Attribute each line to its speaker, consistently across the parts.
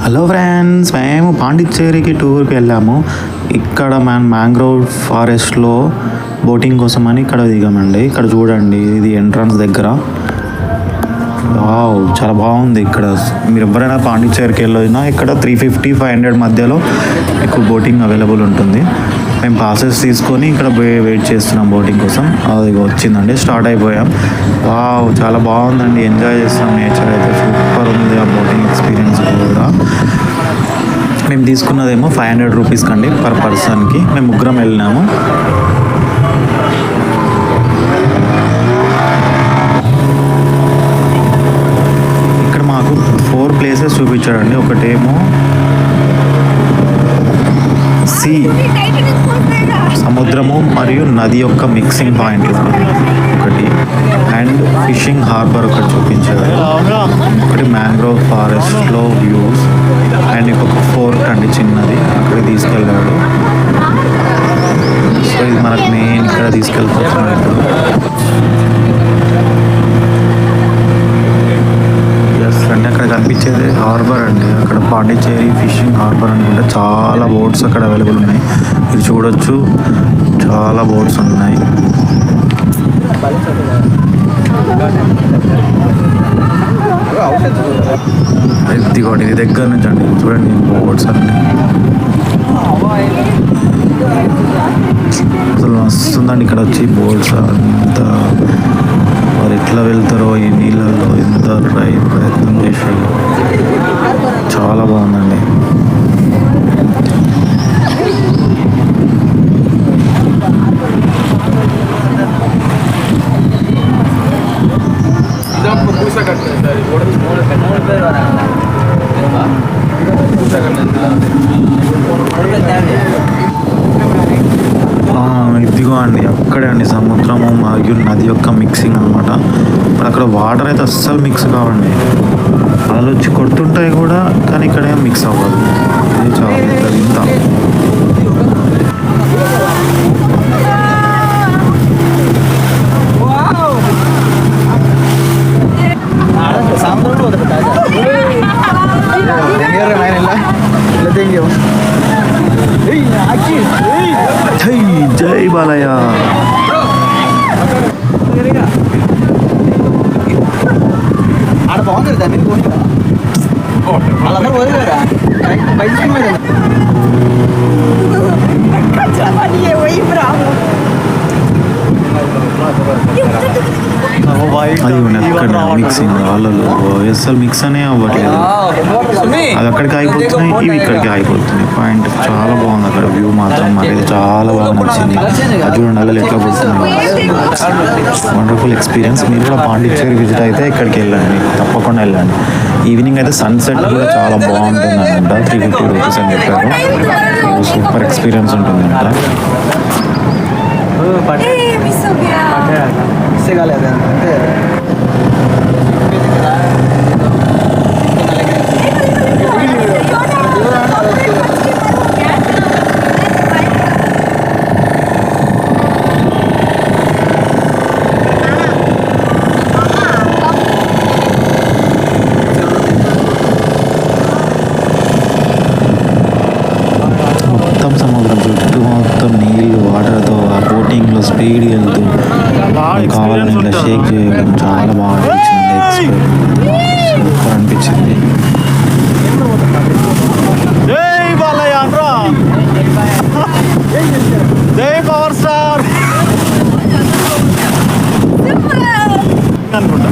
Speaker 1: Hello friends, మేము పాండిచ్చేరికి టూర్కి వెళ్ళాము. ఇక్కడ మ్యాంగ్రోవ్ ఫారెస్ట్లో బోటింగ్ కోసం అని ఇక్కడ దిగామండి. ఇక్కడ చూడండి, ఇది ఎంట్రన్స్ దగ్గర. వావ్, చాలా బాగుంది. ఇక్కడ మీరు ఎవరైనా పాండిచ్చేరికి వెళ్ళినా ఇక్కడ 350-500 మధ్యలో మీకు బోటింగ్ అవైలబుల్ ఉంటుంది. మేము పాసెస్ తీసుకొని ఇక్కడ వెయిట్ చేస్తున్నాం బోటింగ్ కోసం. అది వచ్చిందండి, స్టార్ట్ అయిపోయాం. వావ్, చాలా బాగుందండి, ఎంజాయ్ చేస్తాం. నేచర్ అయితే సూపర్ ఉంది. ఆ బోటింగ్ ఎక్స్పీరియన్స్ కూడా మేము తీసుకున్నదేమో 500 రూపీస్ కండి పర్ పర్సన్కి. మేము ముగ్గురం వెళ్ళినాము. ఇక్కడ మాకు 4 ప్లేసెస్ చూపించాడండి. ఒకటేమో సముద్రము మరియు నది యొక్క మిక్సింగ్ పాయింట్ ఒకటి, అండ్ ఫిషింగ్ హార్బర్ ఒకటి చూపించాడు. ఒకటి మ్యాంగ్రోవ్ ఫారెస్ట్లో వ్యూస్, అండ్ ఇంకొక ఫోర్ట్ అండి చిన్నది, అక్కడికి తీసుకెళ్ళాడు. సో ఇది మనకు మెయిన్ ఇక్కడ తీసుకెళ్ళిపోతున్నాడు. అంటే అక్కడ కనిపించేది హార్బర్ అండి. అక్కడ పాండిచ్చేరి ఫిషింగ్ హార్బర్ అనుకుంటే చాలా బోట్స్ అక్కడ అవైలబుల్ ఉన్నాయి. ఇది చూడొచ్చు, చాలా బోట్స్ ఉన్నాయి. ఇదిగోండి, ఇది దగ్గర నుంచి అండి, చూడండి బోట్స్ అన్నీ. అసలు వస్తుందండి ఇక్కడ వచ్చి బోట్స్ అంతా. మరి ఎట్లా వెళ్తారో ఈ నీళ్ళల్లో, ఎంత ప్రయత్నం చేసి. చాలా బాగుందండి. ఇదిగో అండి, అక్కడే అండి సముద్రము మరియు నది యొక్క మిక్సింగ్ అనమాట. ఇప్పుడు అక్కడ వాటర్ అయితే అస్సలు మిక్స్ కావండి, అలా వచ్చి కొడుతుంటాయి కూడా, కానీ ఇక్కడ ఏం మిక్స్ అవ్వదు. ఇది చాలా ఇంత జై బాలయ్య.
Speaker 2: ఆడ బాగుంది దాన్ని వాళ్ళందరూ వదిలేరా బయట
Speaker 1: మిక్సింగ్ వాళ్ళు అసలు మిక్స్ అనే అవ్వట్లేదు. అది అక్కడికి అయిపోతున్నాయి, ఇవి ఇక్కడికి అయిపోతున్నాయి. పాయింట్ చాలా బాగుంది అక్కడ వ్యూ మాత్రం. మాకైతే చాలా బాగా నచ్చింది. అది చూడండి, అలా ఎట్లా పోతున్నాయి. Wonderful experience. మీరు కూడా పాండిచ్చేరి విజిట్ అయితే ఇక్కడికి వెళ్ళండి, తప్పకుండా వెళ్ళండి. ఈవినింగ్ అయితే సన్సెట్ కూడా చాలా బాగుంటుంది అంట. 350 రూపీస్ అని చెప్పారు. సూపర్ ఎక్స్పీరియన్స్ ఉంటుంది అంట. సముద్రం చుట్టూ మొత్తం నీళ్ళు, వాటర్తో ఆ బోటింగ్లో స్పీడ్ వెళ్తూ కావాలని ఇట్లా షేక్ చేయడం చాలా బాగా అనిపించింది. సూపర్ అనిపించింది. జై బాలయ్య, జై పవర్ స్టార్ అనుకుంటా.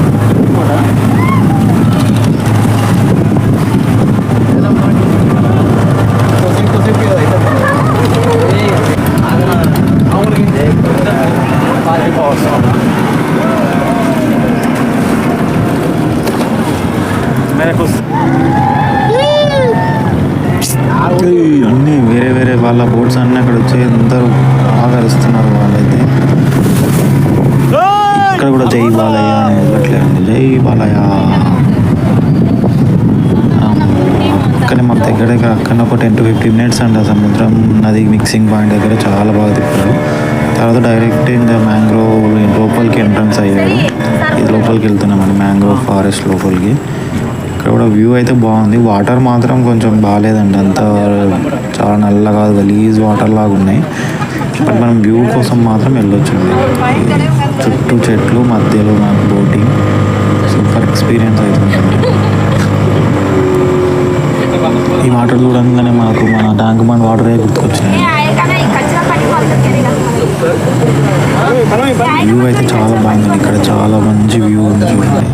Speaker 1: అన్నీ వేరే వేరే వాళ్ళ బోట్స్ అన్నీ అక్కడ వచ్చి అందరూ బాగా అరుస్తున్నారు. వాళ్ళైతే ఇక్కడ కూడా జై బాలయ్య అని వెళ్ళట్లేదండి, జై బాలయ్య. అక్కడే మాకు దగ్గర అక్కడ ఒక 10-15 మినిట్స్ అండి సముద్రం నది మిక్సింగ్ పాయింట్ దగ్గర. చాలా బాగా తిప్పారు. తర్వాత డైరెక్ట్ ఇంకా మ్యాంగ్రోవ్ లోపలికి ఎంట్రన్స్ అయ్యాడు. ఇది లోపలికి వెళ్తున్నామండి, మ్యాంగ్రోవ్ ఫారెస్ట్ లోపలికి. ఇక్కడ కూడా వ్యూ అయితే బాగుంది. వాటర్ మాత్రం కొంచెం బాగాలేదండి, అంత చాలా నల్లగా గలీజ్ వాటర్ లాగా ఉన్నాయి. బట్ మనం వ్యూ కోసం మాత్రం వెళ్ళొచ్చండి. చుట్టూ చెట్లు మధ్యలో మనకు బోటింగ్ సూపర్ ఎక్స్పీరియన్స్ అవుతుంది. ఈ వాటర్ చూడంగానే మనకు మన ట్యాంక్ బండ్ వాటరే గుర్తుకొచ్చినాయి. వ్యూ అయితే చాలా బాగుంది. ఇక్కడ చాలా మంచి వ్యూ ఉంది చూడండి.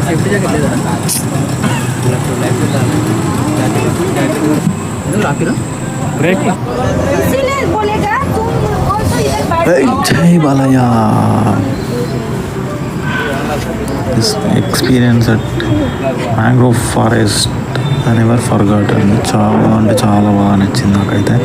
Speaker 2: సేఫ్టీ జాకెట్ లేదా రాకిరా బ్రేక్
Speaker 1: జై Balayya. Experience at mangrove forest I never forgot అండి. చాలా అంటే చాలా బాగా నచ్చింది నాకైతే.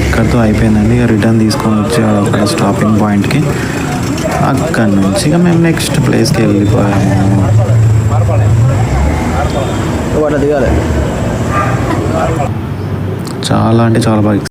Speaker 1: ఇక్కడితో అయిపోయిందండి. ఇక రిటర్న్ తీసుకొని వచ్చి అక్కడ స్టాపింగ్ పాయింట్కి, అక్కడి నుంచి ఇక మేము నెక్స్ట్ ప్లేస్కి వెళ్ళిపోయాము. చాలా అంటే చాలా బాగా